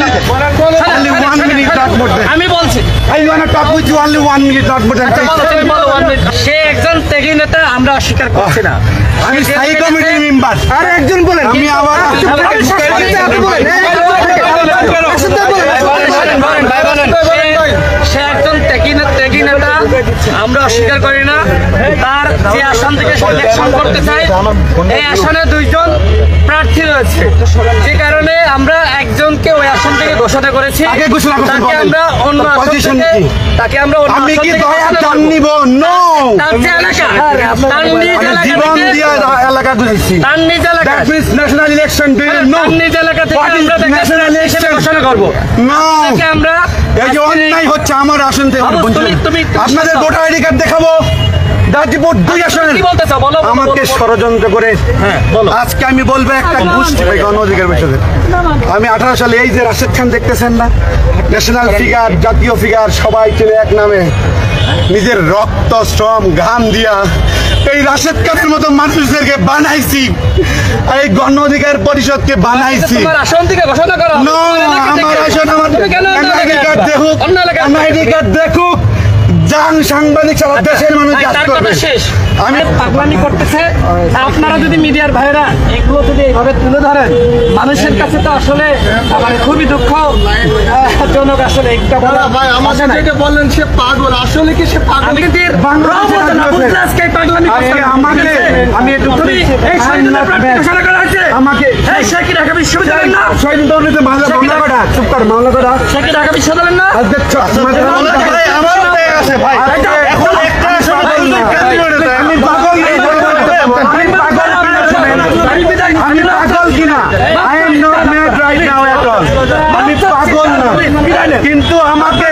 Only 1 minute, not more than. আমি বলছি I wanna talk with you only 1 minute, not more than. তুমি বলো 1 minute. সে একজন ত্যাগী নেতা, আমরা অস্বীকার করছি না। আমি স্থায়ী কমিটির মেম্বার। আর একজন বলেন, আমি আবার সে একজন ত্যাগী নেতা, আমরা অস্বীকার করি না। তার যে আসন থেকে সে ইলেকশন করতে চায়, এই আসনে 2 জন প্রার্থী রয়েছে, যে কারণে আমরা একজনকে ওই আসন থেকে ঘোষণা করেছি। তাকে ঘোষণা করছেন তাকে বলেন। আমরা অন্য আসন Position থেকে কি? তাকে আমরা অন্য আমি আসন কি থেকে দয়া ঘোষণা দান করব। নিব? নো। তার যে এলাকা, তার নিজ আমি এলাকা জীবন থেকে- দিয়ে এলাকা ঘুরেছি। তার নিজ এলাকা That means national election. Do you know? তার নিজ এলাকা থেকে What is আমরা তাকে national প্রার্থী হিসেবে election? ঘোষণা করব। No. তাকে আমরা এই যে অন্যায় হচ্ছে আমার আসন থেকে বাবু, বঞ্চিত। তুমি আপনাদের শান্ত। ভোটার আইডি কার্ড দেখাবো। গাজীপুর 2 আসনের কি বলতে চাও? বলো, বলো, আমাকে বলো। ষড়যন্ত্র করে বলো। আজকে আমি বলবো একটা গোষ্ঠী গণ অধিকার বিষয়ে। আমি 18 সালে এই যে রাশেদ খান দেখতেছেন না, ন্যাশনাল ফিগার, জাতীয় ফিগার, সবাই চলে এক নামে নিজের রক্ত শ্রম ঘাম দিয়া এই রাশেদ খানের মতো মানুষদেরকে বানাইছি, এই গণ অধিকার পরিষদকে বানাইছি। তোমার আসন থেকে ঘোষণা করো। নো, আমার আসন আমার তুমি কেন অন্য আইডি এলাকায় কার্ড আসবা? দেখুক, অন্য এলাকায় আইডি কার্ড দেখুক, যান সাংবাদিক সারা দেশের মানুষ ভাই, কাজ তার করবে। কথা শেষ। আমি পাগলামি করতেছে। আপনারা যদি মিডিয়ার ভাইরা এগুলো যদি এইভাবে তুলে ধরেন, মানুষের কাছে তো আসলে মানে খুবই দুঃখজনক। আসলে একটা বলা ভাই আমাকে যেটা বললেন সে পাগল, আসলে কি সে পাগল? আমি কিন্তু এর বাংলাদেশে রহমত না, রাজনীতি বুঝলে আজকে এই পাগলামি করছে। আমি একটু তুমি এই স্বাধীনতা প্রাপ্তি ঘোষণা করা হয়েছে। আমাকে এই সে কি ঢাকা বিশ্ববিদ্যালয়ের না? শহীদ দৌলতে মামলা করা, চুপ কর, মামলা করা। সে কি ঢাকা বিশ্ববিদ্যালয়ের না? আজকে ভাই আমার হয়ে গেছে ভাই। এখন একটা আমি পাগল না, আমি পাগল কিনা? আমি পাগল কিনা? I am not mad right now at all. আমি পাগল না, কিন্তু আমাকে